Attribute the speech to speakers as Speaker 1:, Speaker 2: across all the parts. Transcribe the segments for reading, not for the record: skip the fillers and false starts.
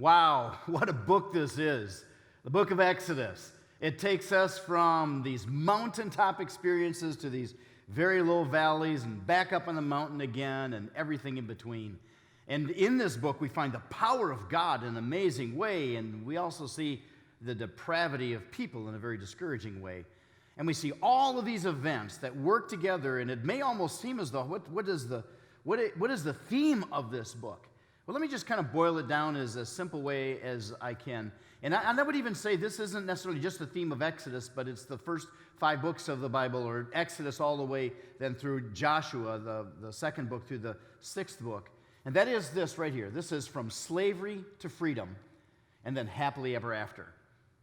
Speaker 1: Wow, what a book this is. The book of Exodus. It takes us from these mountaintop experiences to these very low valleys and back up on the mountain again and everything in between. And in this book, we find the power of God in an amazing way, and we also see the depravity of people in a very discouraging way. And we see all of these events that work together, and it may almost seem as though, what is the theme of this book? Well, let me just kind of boil it down as a simple way as I can. And I would even say this isn't necessarily just the theme of Exodus, but it's the first 5 books of the Bible, or Exodus all the way then through Joshua, the second book through the 6th book. And that is this right here. This is from slavery to freedom, and then happily ever after.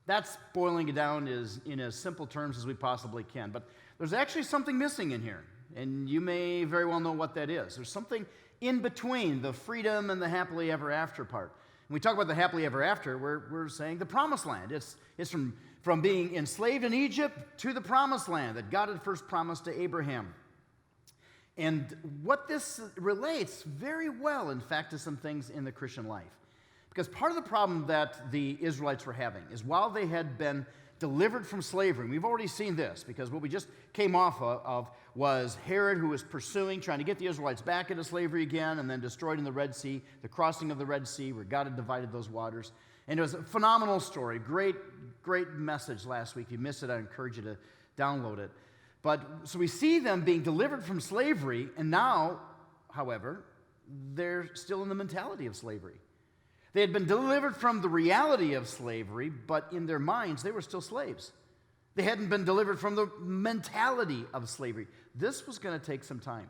Speaker 1: That's boiling it down in as simple terms as we possibly can. But there's actually something missing in here, and you may very well know what that is. There's something in between the freedom and the happily ever after part. When we talk about the happily ever after, we're saying the promised land. It's from being enslaved in Egypt to the promised land that God had first promised to Abraham. And what this relates very well, in fact, to some things in the Christian life. Because part of the problem that the Israelites were having is while they had been delivered from slavery, and we've already seen this, because what we just came off of was Herod, who was pursuing, trying to get the Israelites back into slavery again, and then destroyed in the Red Sea, the crossing of the Red Sea, where God had divided those waters. And it was a phenomenal story, great message last week. If you missed it, I encourage you to download it. But so we see them being delivered from slavery, and now, however, they're still in the mentality of slavery. They had been delivered from the reality of slavery, but in their minds, they were still slaves. They hadn't been delivered from the mentality of slavery. This was going to take some time.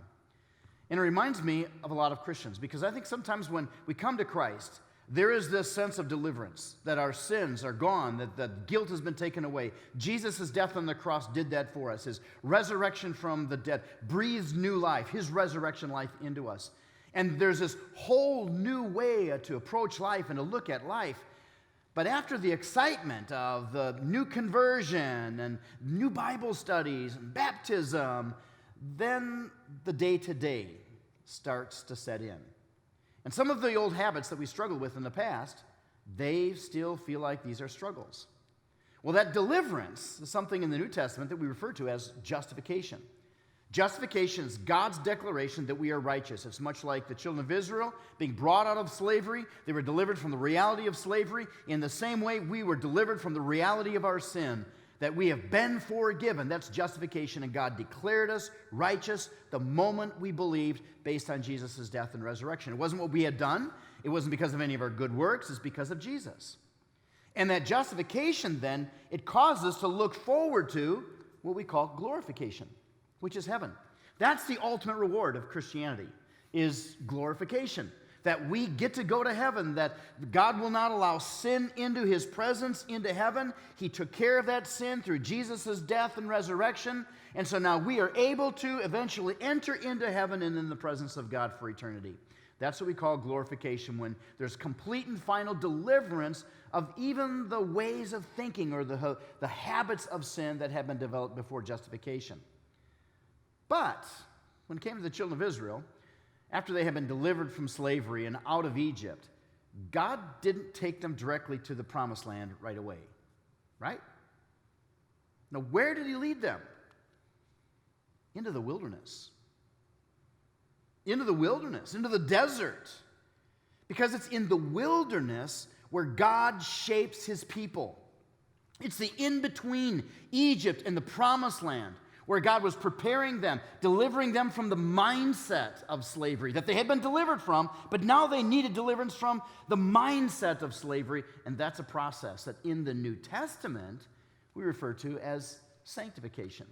Speaker 1: And it reminds me of a lot of Christians, because I think sometimes when we come to Christ, there is this sense of deliverance, that our sins are gone, that the guilt has been taken away. Jesus' death on the cross did that for us. His resurrection from the dead breathes new life, his resurrection life into us. And there's this whole new way to approach life and to look at life. But after the excitement of the new conversion and new Bible studies and baptism, then the day-to-day starts to set in. And some of the old habits that we struggled with in the past, they still feel like these are struggles. Well, that deliverance is something in the New Testament that we refer to as justification. Justification is God's declaration that we are righteous. It's much like the children of Israel being brought out of slavery. They were delivered from the reality of slavery. In the same way, we were delivered from the reality of our sin, that we have been forgiven. That's justification, and God declared us righteous the moment we believed based on Jesus' death and resurrection. It wasn't what we had done. It wasn't because of any of our good works. It's because of Jesus. And that justification, then, it causes us to look forward to what we call glorification, which is heaven. That's the ultimate reward of Christianity, is glorification. That we get to go to heaven, that God will not allow sin into his presence, into heaven. He took care of that sin through Jesus' death and resurrection. And so now we are able to eventually enter into heaven and in the presence of God for eternity. That's what we call glorification, when there's complete and final deliverance of even the ways of thinking or the habits of sin that have been developed before justification. But when it came to the children of Israel, after they had been delivered from slavery and out of Egypt, God didn't take them directly to the promised land right away, right? Now, where did he lead them? Into the wilderness. Into the wilderness, into the desert. Because it's in the wilderness where God shapes his people. It's the in-between Egypt and the promised land, where God was preparing them, delivering them from the mindset of slavery that they had been delivered from, but now they needed deliverance from the mindset of slavery, and that's a process that in the New Testament we refer to as sanctification.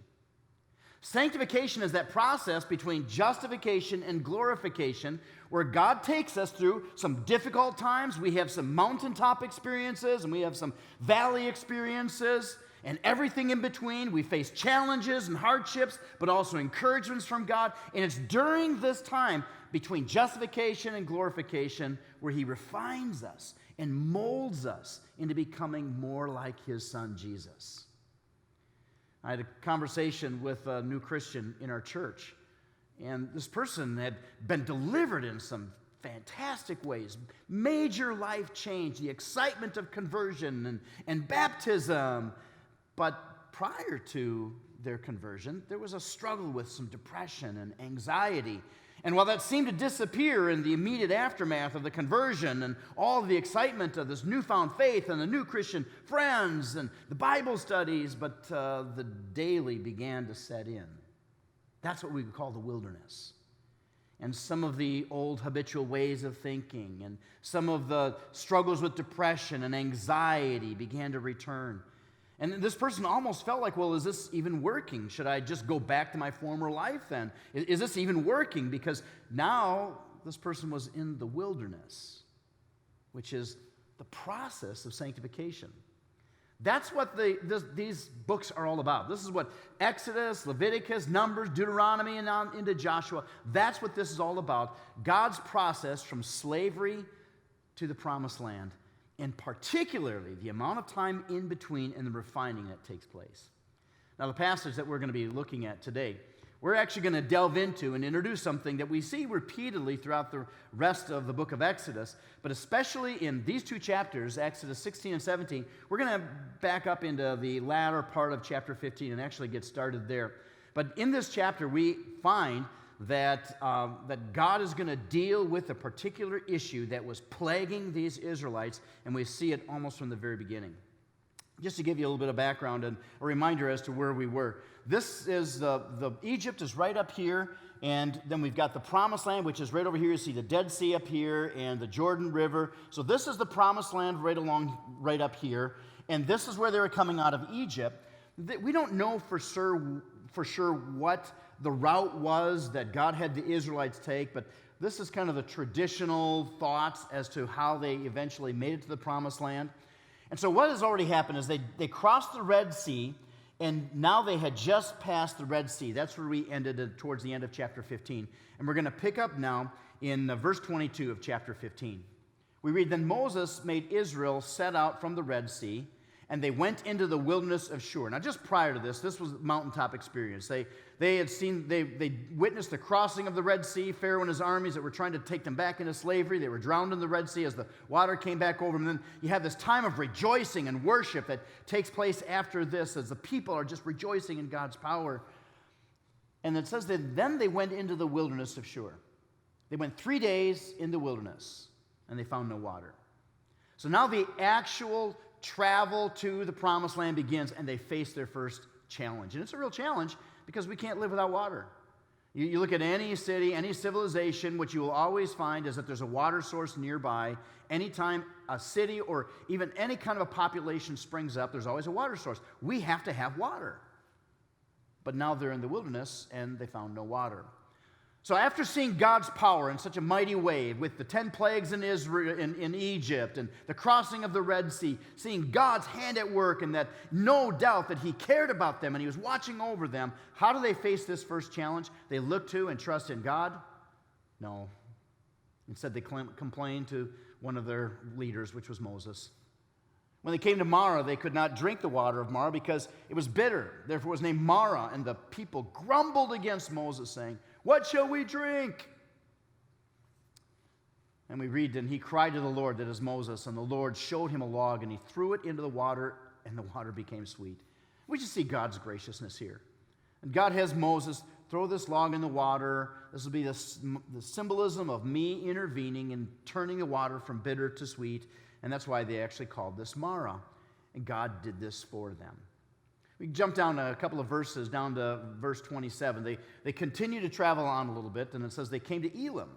Speaker 1: Sanctification is that process between justification and glorification, where God takes us through some difficult times. We have some mountaintop experiences, and we have some valley experiences, and everything in between. We face challenges and hardships, but also encouragements from God. And it's during this time between justification and glorification where he refines us and molds us into becoming more like his son, Jesus. I had a conversation with a new Christian in our church, and this person had been delivered in some fantastic ways. Major life change, the excitement of conversion and baptism. But prior to their conversion, there was a struggle with some depression and anxiety. And while that seemed to disappear in the immediate aftermath of the conversion and all of the excitement of this newfound faith and the new Christian friends and the Bible studies, but the daily began to set in. That's what we would call the wilderness. And some of the old habitual ways of thinking and some of the struggles with depression and anxiety began to return. And this person almost felt like, well, is this even working? Should I just go back to my former life then? Is this even working? Because now this person was in the wilderness, which is the process of sanctification. That's what these books are all about. This is what Exodus, Leviticus, Numbers, Deuteronomy, and on into Joshua, that's what this is all about. God's process from slavery to the promised land, and particularly the amount of time in between and the refining that takes place. Now, the passage that we're going to be looking at today, we're actually going to delve into and introduce something that we see repeatedly throughout the rest of the book of Exodus, but especially in these two chapters, Exodus 16 and 17, we're going to back up into the latter part of chapter 15 and actually get started there. But in this chapter, we find that God is going to deal with a particular issue that was plaguing these Israelites, and we see it almost from the very beginning. Just to give you a little bit of background and a reminder as to where we were. This is the Egypt is right up here, and then we've got the Promised Land, which is right over here. You see the Dead Sea up here and the Jordan River. So this is the Promised Land right up here, and this is where they were coming out of Egypt. We don't know for sure what the route was that God had the Israelites take, but this is kind of the traditional thoughts as to how they eventually made it to the Promised Land. And so what has already happened is they crossed the Red Sea, and now they had just passed the Red Sea. That's where we ended towards the end of chapter 15. And we're going to pick up now in verse 22 of chapter 15. We read, "Then Moses made Israel set out from the Red Sea, and they went into the wilderness of Shur." Now, just prior to this was mountaintop experience. They witnessed the crossing of the Red Sea, Pharaoh and his armies that were trying to take them back into slavery. They were drowned in the Red Sea as the water came back over them. And then you have this time of rejoicing and worship that takes place after this as the people are just rejoicing in God's power. And it says that then they went into the wilderness of Shur. They went 3 days in the wilderness, and they found no water. So now the actual travel to the Promised Land begins, and they face their first challenge. And it's a real challenge because we can't live without water. You look at any city, any civilization, what you will always find is that there's a water source nearby. Anytime a city or even any kind of a population springs up, there's always a water source. We have to have water. But now they're in the wilderness, and they found no water. So after seeing God's power in such a mighty way with the 10 plagues in Israel, in Egypt, and the crossing of the Red Sea, seeing God's hand at work and that no doubt that he cared about them and he was watching over them, how do they face this first challenge? They look to and trust in God? No. Instead, they complained to one of their leaders, which was Moses. When they came to Marah, they could not drink the water of Marah because it was bitter. Therefore, it was named Marah, and the people grumbled against Moses, saying, "What shall we drink?" And we read, "And he cried to the Lord," that is Moses, and the Lord showed him a log, and he threw it into the water, and the water became sweet. We just see God's graciousness here. And God has Moses throw this log in the water. This will be the symbolism of me intervening and turning the water from bitter to sweet, and that's why they actually called this Marah. And God did this for them. We jump down a couple of verses, down to verse 27. They continue to travel on a little bit, and it says they came to Elim,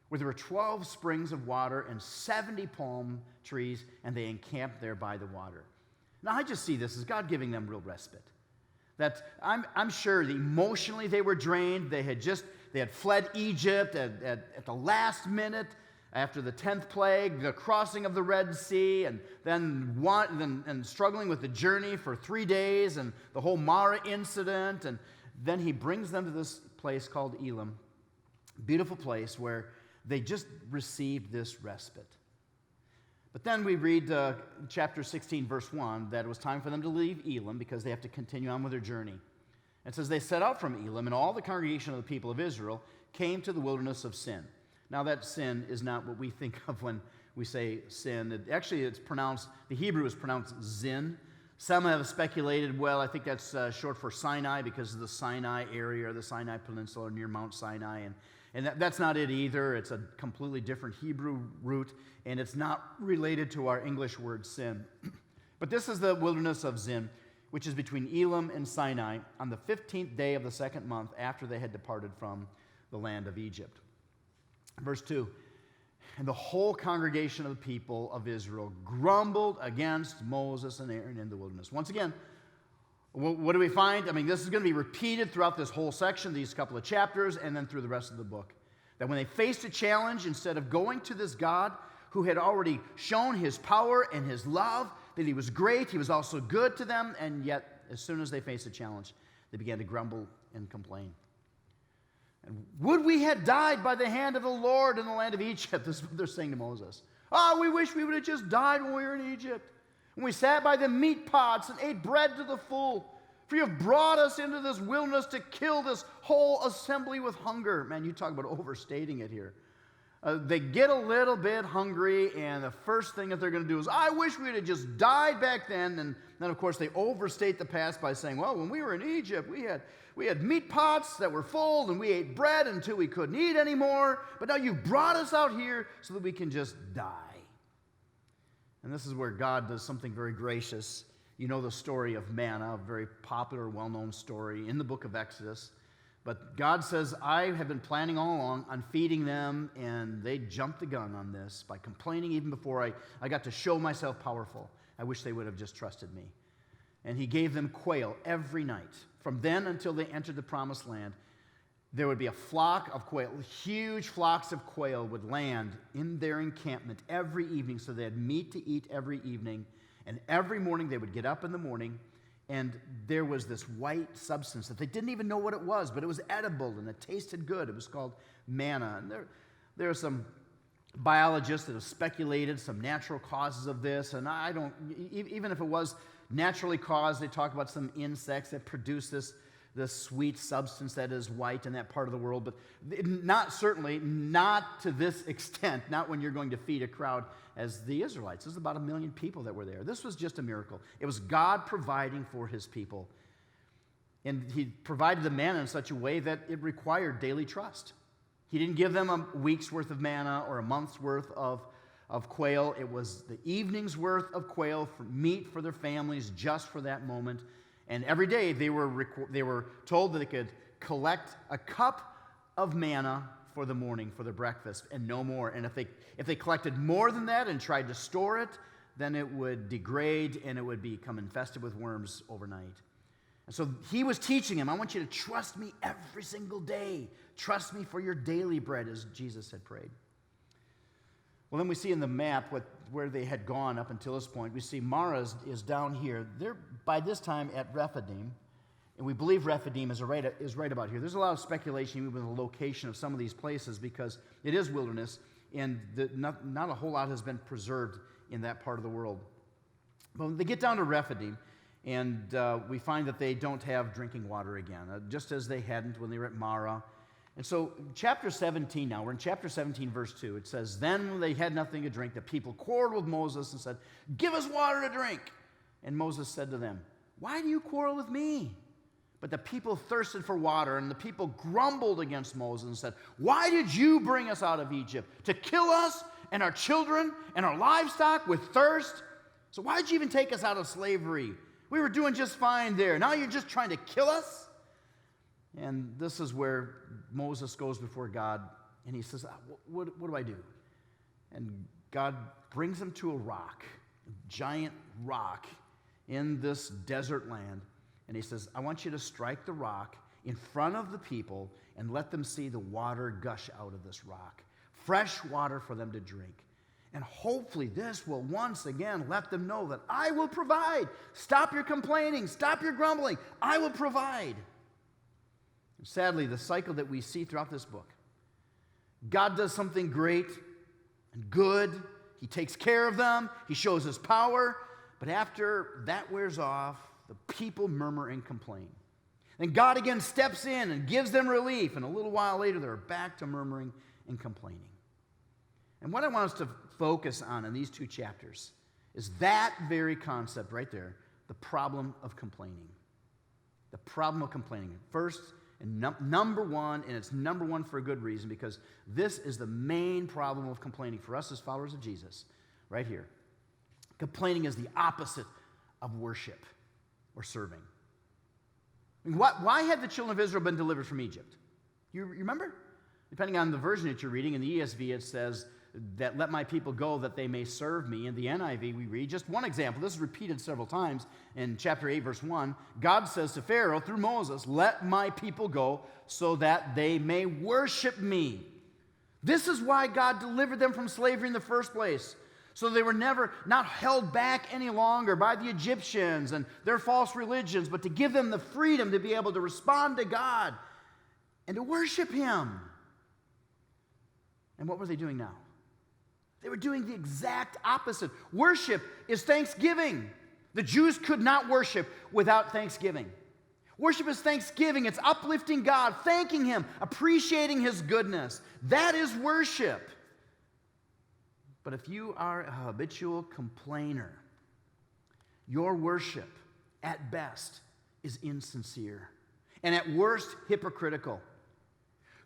Speaker 1: where there were 12 springs of water and 70 palm trees, and they encamped there by the water. Now, I just see this as God giving them real respite. That I'm sure that emotionally they were drained. They had fled Egypt at the last minute after the 10th plague, the crossing of the Red Sea, and then struggling with the journey for 3 days, and the whole Marah incident, and then he brings them to this place called Elim, beautiful place where they just received this respite. But then we read chapter 16, verse 1, that it was time for them to leave Elim because they have to continue on with their journey. It says they set out from Elim, and all the congregation of the people of Israel came to the wilderness of Sin. Now, that sin is not what we think of when we say sin. Actually, it's pronounced, the Hebrew is pronounced zin. Some have speculated, well, I think that's short for Sinai because of the Sinai area or the Sinai Peninsula near Mount Sinai. And that's not it either. It's a completely different Hebrew root, and it's not related to our English word sin. But this is the wilderness of Zin, which is between Elim and Sinai on the 15th day of the second month after they had departed from the land of Egypt. Verse 2, and the whole congregation of the people of Israel grumbled against Moses and Aaron in the wilderness. Once again, what do we find? I mean, this is going to be repeated throughout this whole section, these couple of chapters, and then through the rest of the book. That when they faced a challenge, instead of going to this God who had already shown his power and his love, that he was great, he was also good to them, and yet as soon as they faced a challenge, they began to grumble and complain. And would we had died by the hand of the Lord in the land of Egypt? This is what they're saying to Moses. Oh, we wish we would have just died when we were in Egypt. When we sat by the meat pots and ate bread to the full. For you have brought us into this wilderness to kill this whole assembly with hunger. Man, you talk about overstating it here. They get a little bit hungry, and the first thing that they're going to do is, I wish we had just died back then. And then, of course, they overstate the past by saying, well, when we were in Egypt, we had meat pots that were full, and we ate bread until we couldn't eat anymore. But now you've brought us out here so that we can just die. And this is where God does something very gracious. You know the story of manna, a very popular, well-known story in the book of Exodus. But God says, I have been planning all along on feeding them, and they jumped the gun on this by complaining even before I got to show myself powerful. I wish they would have just trusted me. And he gave them quail every night. From then until they entered the promised land, there would be a flock of quail. Huge flocks of quail would land in their encampment every evening, so they had meat to eat every evening. And every morning they would get up in the morning, and there was this white substance that they didn't even know what it was, but it was edible and it tasted good. It was called manna. And there are some biologists that have speculated some natural causes of this, and I don't, even if it was naturally caused, they talk about some insects that produce this sweet substance that is white in that part of the world, but certainly not to this extent, not when you're going to feed a crowd as the Israelites. There's about 1 million people that were there. This was just a miracle. It was God providing for his people. And he provided the manna in such a way that it required daily trust. He didn't give them a week's worth of manna or a month's worth of quail. It was the evening's worth of quail for meat for their families just for that moment. And every day they were told that they could collect a cup of manna for the morning, for their breakfast, and no more. And if they collected more than that and tried to store it, then it would degrade and it would become infested with worms overnight. And so he was teaching them, I want you to trust me every single day. Trust me for your daily bread, as Jesus had prayed. Well, then we see in the map where they had gone up until this point. We see Mara is down here. They're by this time at Rephidim, and we believe Rephidim is right about here. There's a lot of speculation even with the location of some of these places because it is wilderness, and not a whole lot has been preserved in that part of the world. But when they get down to Rephidim, and we find that they don't have drinking water again, just as they hadn't when they were at Mara. And so chapter 17 now, we're in chapter 17, verse 2. It says, then when they had nothing to drink, the people quarreled with Moses and said, give us water to drink. And Moses said to them, why do you quarrel with me? But the people thirsted for water, and the people grumbled against Moses and said, why did you bring us out of Egypt? To kill us and our children and our livestock with thirst? So why did you even take us out of slavery? We were doing just fine there. Now you're just trying to kill us? And this is where Moses goes before God, and he says, what do I do? And God brings him to a rock, a giant rock in this desert land. And he says, I want you to strike the rock in front of the people and let them see the water gush out of this rock. Fresh water for them to drink. And hopefully this will once again let them know that I will provide. Stop your complaining. Stop your grumbling. I will provide. Sadly, the cycle that we see throughout this book, God does something great and good. He takes care of them. He shows his power. But after that wears off, the people murmur and complain. Then God again steps in and gives them relief. And a little while later, they're back to murmuring and complaining. And what I want us to focus on in these two chapters is that very concept right there, the problem of complaining. The problem of complaining. First, and number one, and it's number one for a good reason, because this is the main problem of complaining for us as followers of Jesus, right here. Complaining is the opposite of worship or serving. I mean, why had the children of Israel been delivered from Egypt? You remember? Depending on the version that you're reading, in the ESV it says that let my people go that they may serve me. In the NIV we read just one example. This is repeated several times in chapter 8, verse 1. God says to Pharaoh through Moses, let my people go so that they may worship me. This is why God delivered them from slavery in the first place. So they were not held back any longer by the Egyptians and their false religions, but to give them the freedom to be able to respond to God and to worship Him. And what were they doing now? They were doing the exact opposite. Worship is thanksgiving. The Jews could not worship without thanksgiving. Worship is thanksgiving. It's uplifting God, thanking Him, appreciating His goodness. That is worship. But if you are a habitual complainer, your worship, at best, is insincere, and at worst, hypocritical.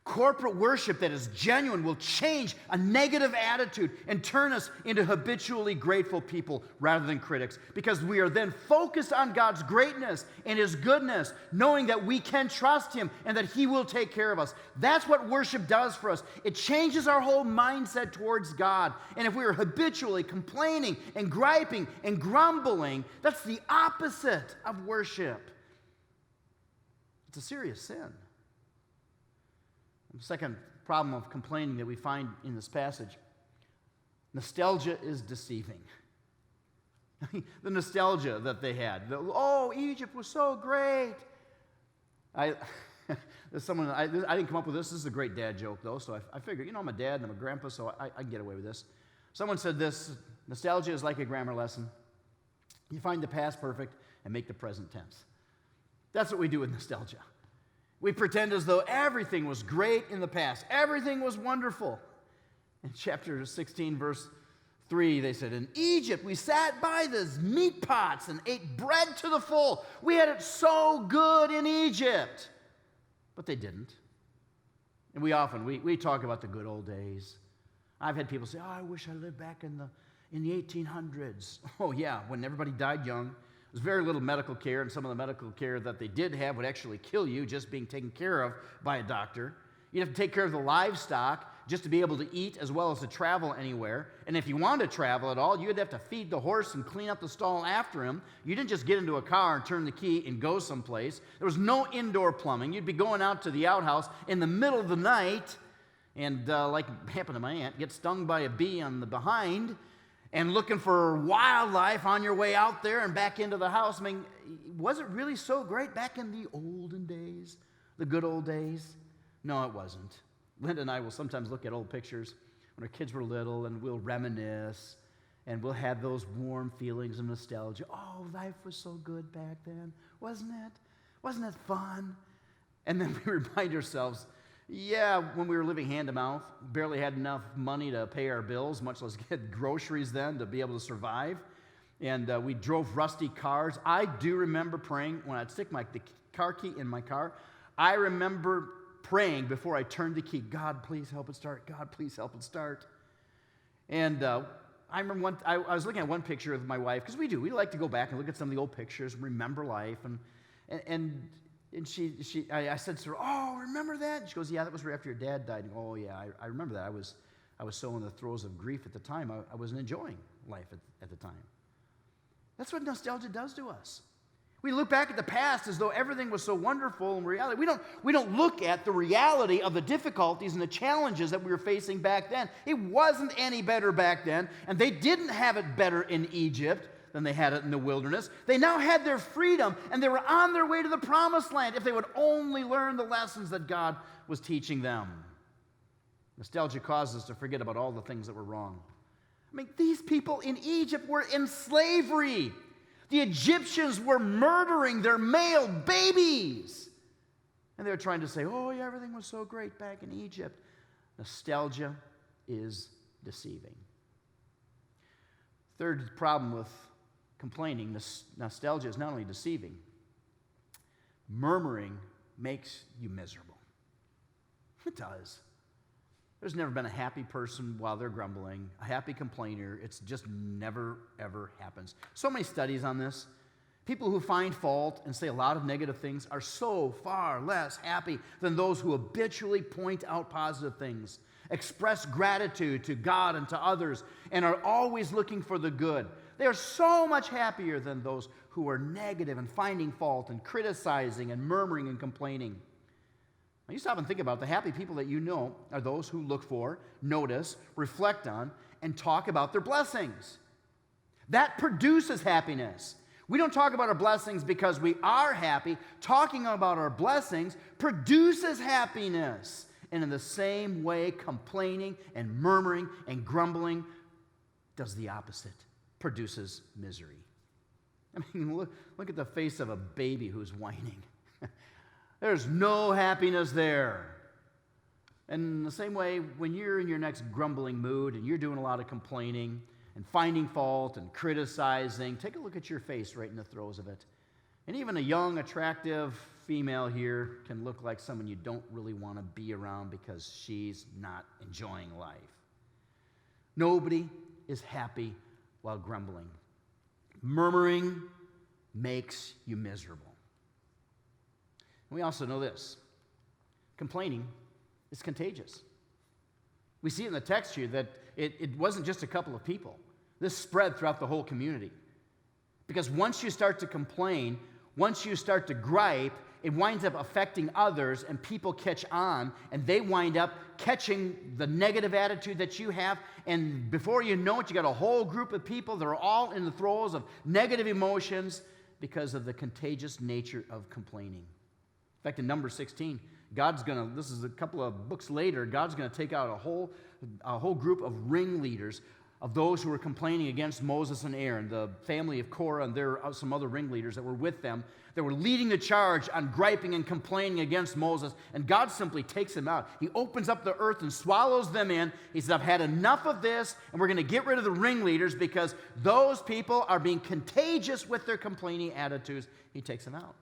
Speaker 1: Corporate worship that is genuine will change a negative attitude and turn us into habitually grateful people rather than critics, because we are then focused on God's greatness and His goodness, knowing that we can trust Him and that He will take care of us. That's what worship does for us. It changes our whole mindset towards God. And if we are habitually complaining and griping and grumbling, that's the opposite of worship. It's a serious sin. The second problem of complaining that we find in this passage, nostalgia is deceiving. I mean, the nostalgia that they had. Egypt was so great. I didn't come up with this. This is a great dad joke, though, so I figured, I'm a dad and I'm a grandpa, so I can get away with this. Someone said this, nostalgia is like a grammar lesson. You find the past perfect and make the present tense. That's what we do with nostalgia. We pretend as though everything was great in the past. Everything was wonderful. In chapter 16, verse 3, they said, in Egypt, we sat by the meat pots and ate bread to the full. We had it so good in Egypt. But they didn't. And we talk about the good old days. I've had people say, I wish I lived back in the 1800s. Oh, yeah, when everybody died young. There's very little medical care, and some of the medical care that they did have would actually kill you just being taken care of by a doctor. You'd have to take care of the livestock just to be able to eat as well as to travel anywhere. And if you wanted to travel at all, you'd have to feed the horse and clean up the stall after him. You didn't just get into a car and turn the key and go someplace. There was no indoor plumbing. You'd be going out to the outhouse in the middle of the night and, like happened to my aunt, get stung by a bee on the behind and looking for wildlife on your way out there and back into the house. I mean, was it really so great back in the olden days, the good old days? No, it wasn't. Linda and I will sometimes look at old pictures when our kids were little, and we'll reminisce, and we'll have those warm feelings of nostalgia. Oh, life was so good back then, wasn't it? Wasn't it fun? And then we remind ourselves, yeah, when we were living hand to mouth, barely had enough money to pay our bills, much less get groceries then to be able to survive. And we drove rusty cars. I do remember praying when I'd stick the car key in my car. I remember praying before I turned the key, God, please help it start. God, please help it start. And I remember I was looking at one picture of my wife, because we like to go back and look at some of the old pictures, remember life. And I said to her, oh, remember that? And she goes, yeah, that was right after your dad died. And, oh, yeah, I remember that. I was so in the throes of grief at the time. I wasn't enjoying life at the time. That's what nostalgia does to us. We look back at the past as though everything was so wonderful in reality. We don't look at the reality of the difficulties and the challenges that we were facing back then. It wasn't any better back then, and they didn't have it better in Egypt than they had it in the wilderness. They now had their freedom, and they were on their way to the promised land if they would only learn the lessons that God was teaching them. Nostalgia causes us to forget about all the things that were wrong. I mean, these people in Egypt were in slavery. The Egyptians were murdering their male babies. And they were trying to say, oh, yeah, everything was so great back in Egypt. Nostalgia is deceiving. Third problem with complaining, nostalgia is not only deceiving, murmuring makes you miserable. It does. There's never been a happy person while they're grumbling, a happy complainer. It's just never, ever happens. So many studies on this. People who find fault and say a lot of negative things are so far less happy than those who habitually point out positive things, express gratitude to God and to others, and are always looking for the good. They are so much happier than those who are negative and finding fault and criticizing and murmuring and complaining. Now, you stop and think about it. The happy people that you know are those who look for, notice, reflect on, and talk about their blessings. That produces happiness. We don't talk about our blessings because we are happy. Talking about our blessings produces happiness. And in the same way, complaining and murmuring and grumbling does the opposite, produces misery. I mean, look at the face of a baby who's whining. There's no happiness there. And in the same way, when you're in your next grumbling mood and you're doing a lot of complaining and finding fault and criticizing, take a look at your face right in the throes of it. And even a young, attractive female here can look like someone you don't really want to be around because she's not enjoying life. Nobody is happy while grumbling. Murmuring makes you miserable. We also know this. Complaining is contagious. We see in the text here that it wasn't just a couple of people. This spread throughout the whole community. Because once you start to complain, once you start to gripe, it winds up affecting others, and people catch on, and they wind up catching the negative attitude that you have, and before you know it, you got a whole group of people that are all in the throes of negative emotions because of the contagious nature of complaining. In fact, in Numbers 16, this is a couple of books later, God's going to take out a whole group of ringleaders of those who were complaining against Moses and Aaron, the family of Korah, and there are some other ringleaders that were with them, that were leading the charge on griping and complaining against Moses, and God simply takes them out. He opens up the earth and swallows them in. He says, I've had enough of this, and we're going to get rid of the ringleaders because those people are being contagious with their complaining attitudes. He takes them out.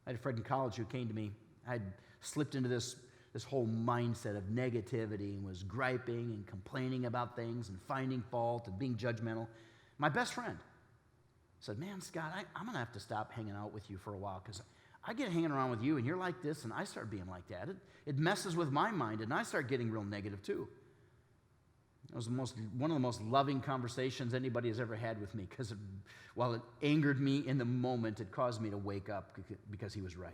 Speaker 1: I had a friend in college who came to me. I'd slipped into this whole mindset of negativity and was griping and complaining about things and finding fault and being judgmental. My best friend said, man, Scott, I'm going to have to stop hanging out with you for a while because I get hanging around with you and you're like this and I start being like that. It messes with my mind and I start getting real negative too. It was one of the most loving conversations anybody has ever had with me because while it angered me in the moment, it caused me to wake up because he was right.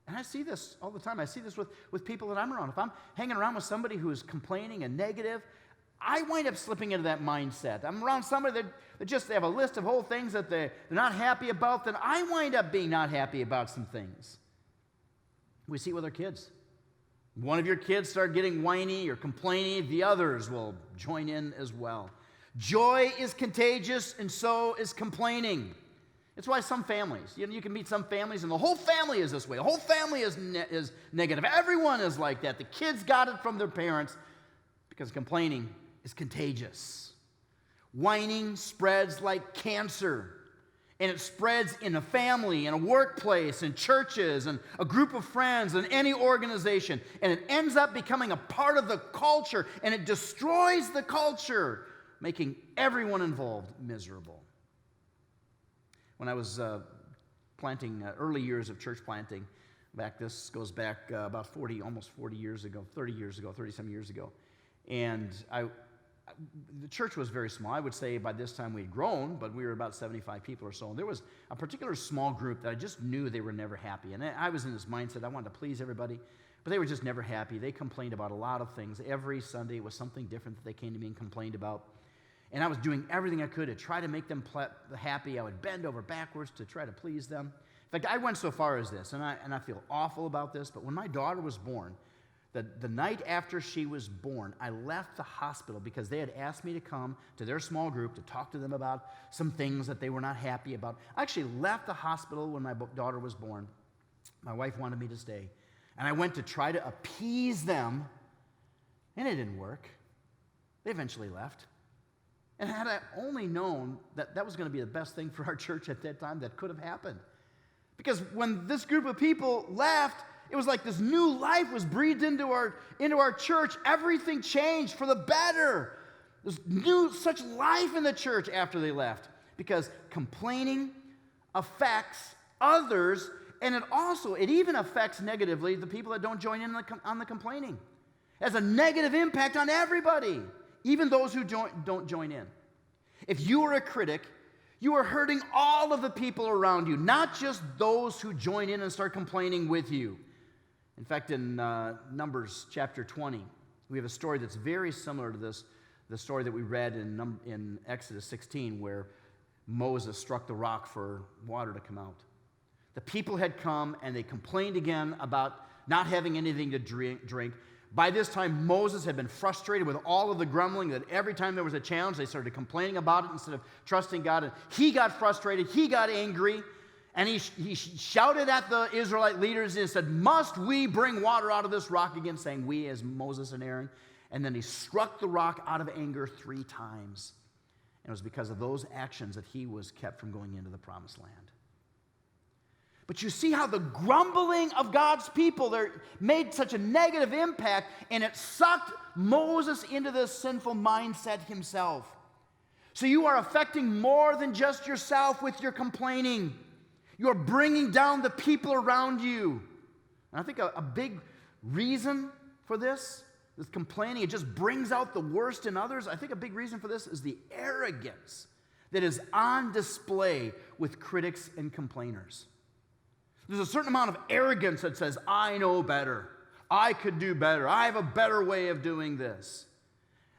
Speaker 1: And I see this all the time. I see this with people that I'm around. If I'm hanging around with somebody who is complaining and negative, I wind up slipping into that mindset. I'm around somebody that just have a list of whole things that they're not happy about, then I wind up being not happy about some things. We see it with our kids. One of your kids start getting whiny or complaining, the others will join in as well. Joy is contagious, and so is complaining. It's why some families, you can meet some families, and the whole family is this way. The whole family is negative. Everyone is like that. The kids got it from their parents because complaining is contagious. Whining spreads like cancer, and it spreads in a family, in a workplace, in churches, and a group of friends, and any organization, and it ends up becoming a part of the culture, and it destroys the culture, making everyone involved miserable. When I was planting early years of church planting, this goes back about almost 40 years ago, 30-some years ago. And the church was very small. I would say by this time we'd grown, but we were about 75 people or so. And there was a particular small group that I just knew they were never happy. And I was in this mindset, I wanted to please everybody, but they were just never happy. They complained about a lot of things. Every Sunday it was something different that they came to me and complained about. And I was doing everything I could to try to make them happy. I would bend over backwards to try to please them. In fact, I went so far as this, and I feel awful about this, but when my daughter was born, the night after she was born, I left the hospital because they had asked me to come to their small group to talk to them about some things that they were not happy about. I actually left the hospital when my daughter was born. My wife wanted me to stay. And I went to try to appease them, and it didn't work. They eventually left. And had I only known that that was going to be the best thing for our church at that time, that could have happened. Because when this group of people left, it was like this new life was breathed into our church. Everything changed for the better. There's such life in the church after they left. Because complaining affects others, and it even affects negatively the people that don't join in on the complaining. It has a negative impact on everybody, even those who don't join in. If you are a critic, you are hurting all of the people around you, not just those who join in and start complaining with you. In fact, in Numbers chapter 20, we have a story that's very similar to this, the story that we read in Exodus 16, where Moses struck the rock for water to come out. The people had come and they complained again about not having anything to drink. By this time, Moses had been frustrated with all of the grumbling, that every time there was a challenge, they started complaining about it instead of trusting God. And he got frustrated, he got angry, and he shouted at the Israelite leaders and said, "Must we bring water out of this rock again?" Saying we as Moses and Aaron. And then he struck the rock out of anger 3 times. And it was because of those actions that he was kept from going into the promised land. But you see how the grumbling of God's people made such a negative impact, and it sucked Moses into this sinful mindset himself. So you are affecting more than just yourself with your complaining. You are bringing down the people around you. And I think a big reason for this complaining, it just brings out the worst in others. I think a big reason for this is the arrogance that is on display with critics and complainers. There's a certain amount of arrogance that says, I know better. I could do better. I have a better way of doing this.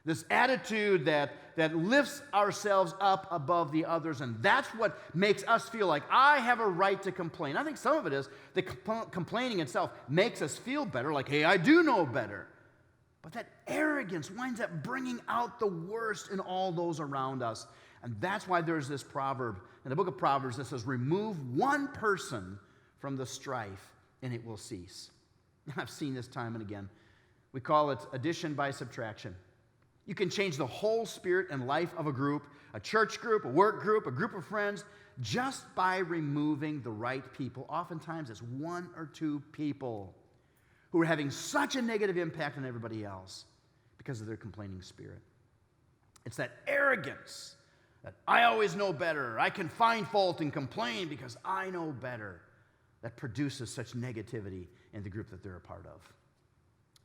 Speaker 1: This attitude that lifts ourselves up above the others, and that's what makes us feel like I have a right to complain. I think some of it is the complaining itself makes us feel better, like, hey, I do know better. But that arrogance winds up bringing out the worst in all those around us. And that's why there's this proverb in the book of Proverbs that says, remove one person from the strife, and it will cease. I've seen this time and again. We call it addition by subtraction. You can change the whole spirit and life of a group, a church group, a work group, a group of friends, just by removing the right people. Oftentimes it's 1 or 2 people who are having such a negative impact on everybody else because of their complaining spirit. It's that arrogance that I always know better. I can find fault and complain because I know better, that produces such negativity in the group that they're a part of.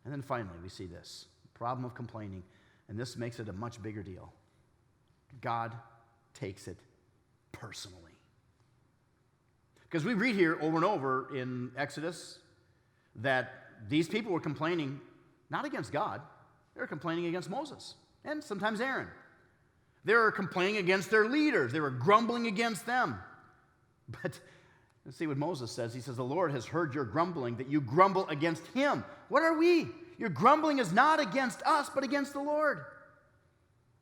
Speaker 1: And then finally, we see this problem of complaining, and this makes it a much bigger deal. God takes it personally. Because we read here over and over in Exodus that these people were complaining not against God, they were complaining against Moses and sometimes Aaron. They were complaining against their leaders, they were grumbling against them. But let's see what Moses says. He says, the Lord has heard your grumbling, that you grumble against him. What are we? Your grumbling is not against us, but against the Lord.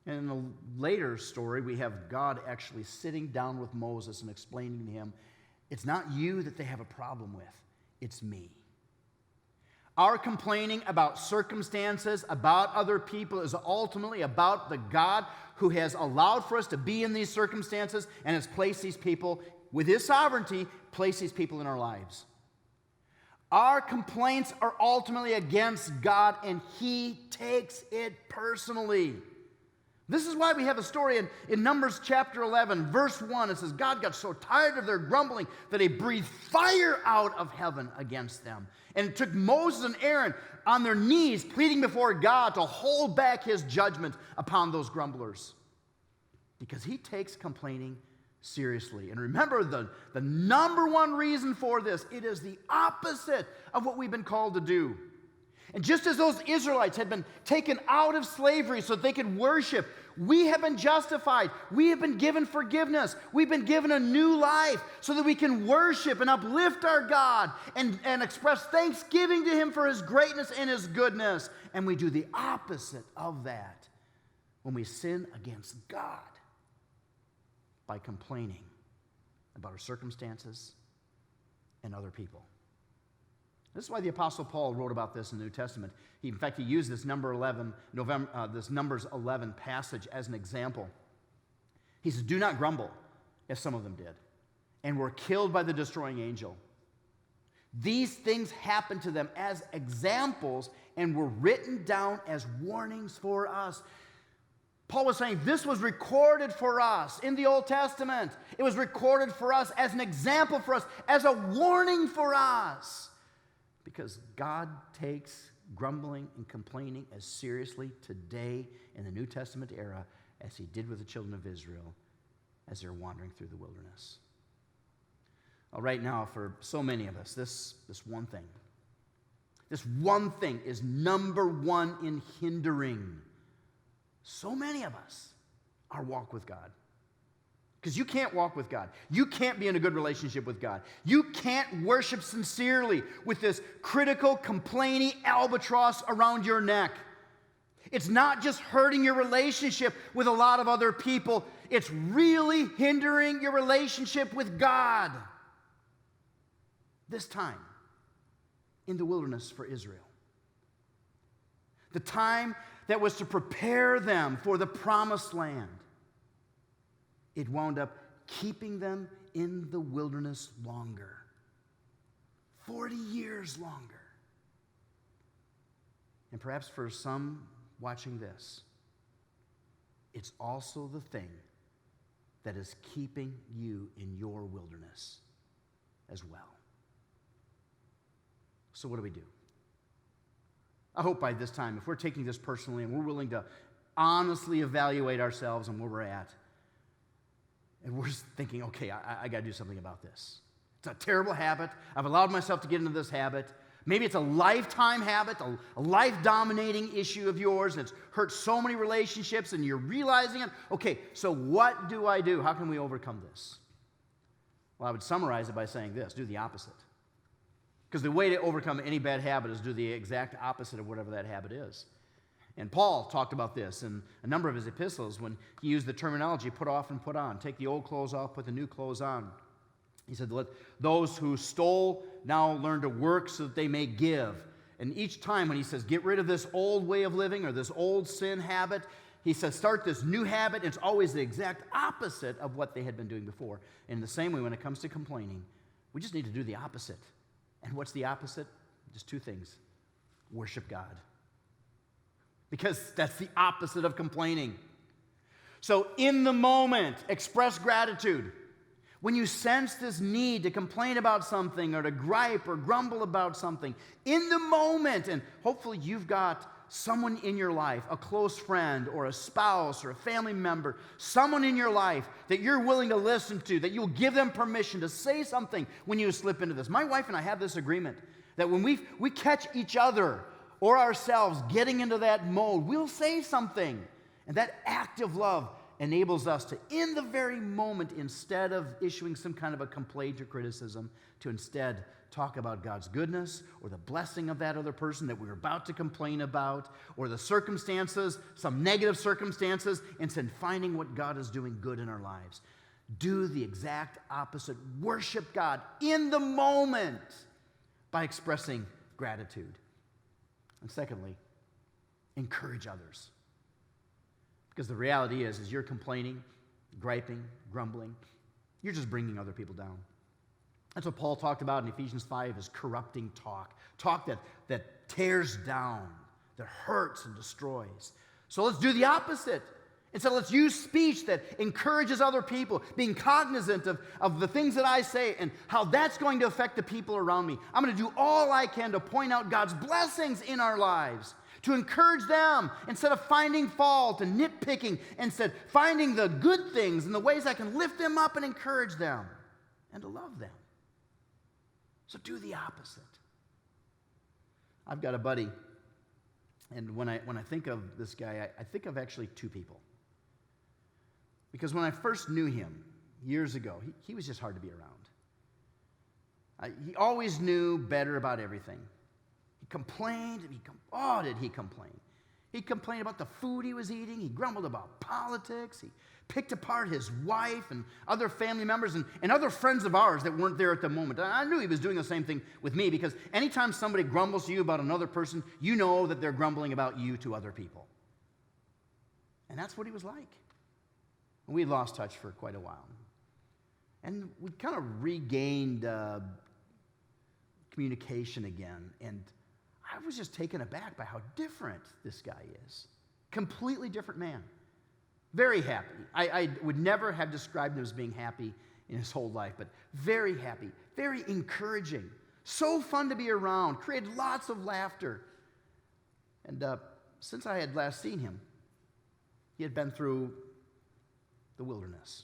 Speaker 1: And in the later story, we have God actually sitting down with Moses and explaining to him, it's not you that they have a problem with, it's me. Our complaining about circumstances, about other people, is ultimately about the God who has allowed for us to be in these circumstances and has placed these people, with his sovereignty, place these people in our lives. Our complaints are ultimately against God, and he takes it personally. This is why we have a story in Numbers chapter 11, verse 1. It says, God got so tired of their grumbling that he breathed fire out of heaven against them. And it took Moses and Aaron on their knees, pleading before God to hold back his judgment upon those grumblers. Because he takes complaining seriously. And remember, the number one reason for this, it is the opposite of what we've been called to do. And just as those Israelites had been taken out of slavery so they could worship, we have been justified. We have been given forgiveness. We've been given a new life so that we can worship and uplift our God and express thanksgiving to him for his greatness and his goodness. And we do the opposite of that when we sin against God by complaining about our circumstances and other people. This is why the Apostle Paul wrote about this in the New Testament. In fact, he used this this Numbers 11 passage as an example. He says, "Do not grumble, as some of them did, and were killed by the destroying angel. These things happened to them as examples and were written down as warnings for us." Paul was saying this was recorded for us in the Old Testament. It was recorded for us as an example for us, as a warning for us. Because God takes grumbling and complaining as seriously today in the New Testament era as he did with the children of Israel as they're wandering through the wilderness. Well, right now, for so many of us, this one thing is number one in hindering so many of us our walk with God. Because you can't walk with God. You can't be in a good relationship with God. You can't worship sincerely with this critical, complaining albatross around your neck. It's not just hurting your relationship with a lot of other people. It's really hindering your relationship with God. This time in the wilderness for Israel. The time that was to prepare them for the promised land. It wound up keeping them in the wilderness longer. 40 years longer. And perhaps for some watching this, it's also the thing that is keeping you in your wilderness as well. So what do we do? I hope by this time, if we're taking this personally and we're willing to honestly evaluate ourselves and where we're at, and we're thinking, okay, I got to do something about this. It's a terrible habit. I've allowed myself to get into this habit. Maybe it's a lifetime habit, a life-dominating issue of yours, and it's hurt so many relationships, and you're realizing it. Okay, so what do I do? How can we overcome this? Well, I would summarize it by saying this: do the opposite. Because the way to overcome any bad habit is do the exact opposite of whatever that habit is. And Paul talked about this in a number of his epistles when he used the terminology put off and put on. Take the old clothes off, put the new clothes on. He said, let those who stole now learn to work so that they may give. And each time when he says, get rid of this old way of living or this old sin habit, he says, start this new habit. It's always the exact opposite of what they had been doing before. And in the same way, when it comes to complaining, we just need to do the opposite. And what's the opposite? Just two things. Worship God. Because that's the opposite of complaining. So in the moment, express gratitude. When you sense this need to complain about something or to gripe or grumble about something, in the moment, and hopefully you've got someone in your life, a close friend or a spouse or a family member, someone in your life that you're willing to listen to, that you'll give them permission to say something when you slip into this. My wife and I have this agreement that when we catch each other or ourselves getting into that mode, we'll say something. And that act of love enables us to, in the very moment, instead of issuing some kind of a complaint or criticism, to instead talk about God's goodness or the blessing of that other person that we're about to complain about, or the circumstances, some negative circumstances, instead finding what God is doing good in our lives. Do the exact opposite. Worship God in the moment by expressing gratitude. And secondly, encourage others. Because the reality is you're complaining, griping, grumbling, you're just bringing other people down. That's what Paul talked about in Ephesians 5 is corrupting talk that tears down, that hurts and destroys. So let's do the opposite. Instead, let's use speech that encourages other people, being cognizant of the things that I say and how that's going to affect the people around me. I'm going to do all I can to point out God's blessings in our lives, to encourage them instead of finding fault and nitpicking, instead finding the good things and the ways I can lift them up and encourage them and to love them. So do the opposite. I've got a buddy, and when I think of this guy, I think of actually two people. Because when I first knew him years ago, he was just hard to be around. He always knew better about everything. He complained, did he complain? He complained about the food he was eating. He grumbled about politics. He picked apart his wife and other family members and other friends of ours that weren't there at the moment. I knew he was doing the same thing with me, because anytime somebody grumbles to you about another person, you know that they're grumbling about you to other people. And that's what he was like. And we lost touch for quite a while. And we kind of regained communication again. And I was just taken aback by how different this guy is. Completely different man. Very happy. I would never have described him as being happy in his whole life, but very happy, very encouraging, so fun to be around, created lots of laughter. And since I had last seen him, he had been through the wilderness.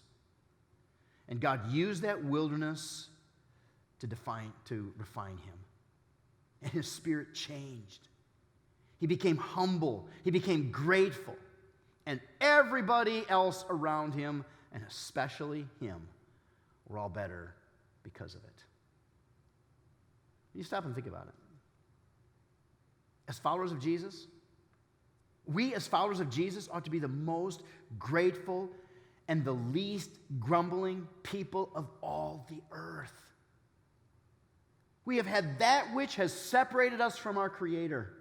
Speaker 1: And God used that wilderness to refine him. And his spirit changed. He became humble. He became grateful. And everybody else around him, and especially him, were all better because of it. You stop and think about it. As followers of Jesus, we as followers of Jesus ought to be the most grateful and the least grumbling people of all the earth. We have had that which has separated us from our Creator.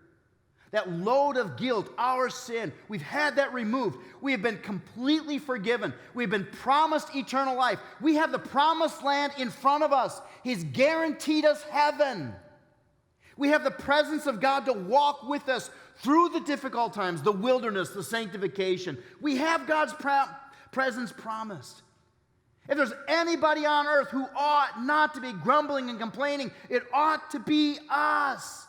Speaker 1: That load of guilt, our sin, we've had that removed. We have been completely forgiven. We've been promised eternal life. We have the promised land in front of us. He's guaranteed us heaven. We have the presence of God to walk with us through the difficult times, the wilderness, the sanctification. We have God's presence promised. If there's anybody on earth who ought not to be grumbling and complaining, it ought to be us,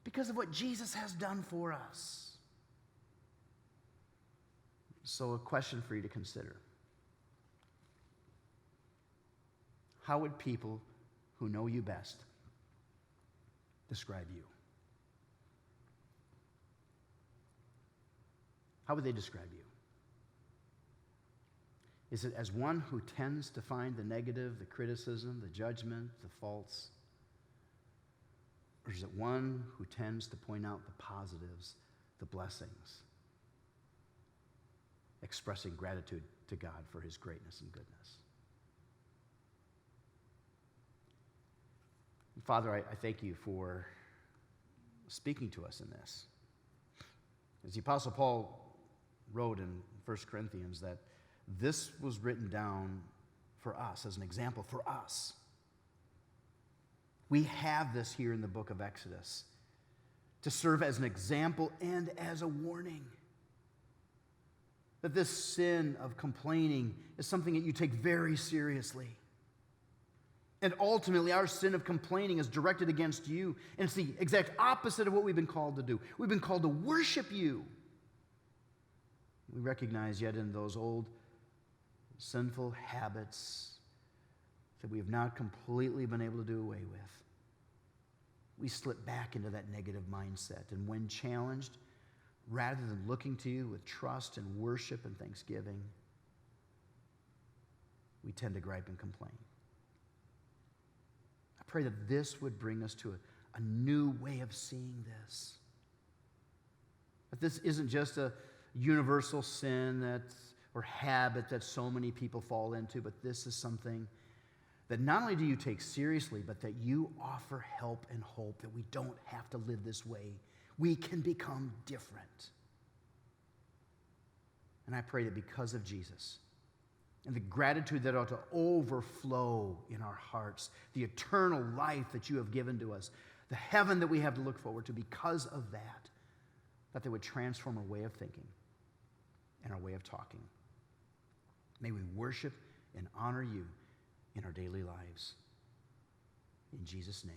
Speaker 1: because of what Jesus has done for us. So a question for you to consider. How would people who know you best describe you? How would they describe you? Is it as one who tends to find the negative, the criticism, the judgment, the faults? Or is it one who tends to point out the positives, the blessings, expressing gratitude to God for his greatness and goodness? Father, I thank you for speaking to us in this. As the Apostle Paul wrote in 1 Corinthians, that this was written down for us, as an example for us. We have this here in the book of Exodus to serve as an example and as a warning. That this sin of complaining is something that you take very seriously. And ultimately, our sin of complaining is directed against you. And it's the exact opposite of what we've been called to do. We've been called to worship you. We recognize yet in those old sinful habits that we have not completely been able to do away with, we slip back into that negative mindset. And when challenged, rather than looking to you with trust and worship and thanksgiving, we tend to gripe and complain. I pray that this would bring us to a new way of seeing this. That this isn't just a universal sin or habit that so many people fall into, but this is something that not only do you take seriously, but that you offer help and hope that we don't have to live this way. We can become different. And I pray that because of Jesus and the gratitude that ought to overflow in our hearts, the eternal life that you have given to us, the heaven that we have to look forward to, because of that they would transform our way of thinking and our way of talking. May we worship and honor you in our daily lives. In Jesus' name.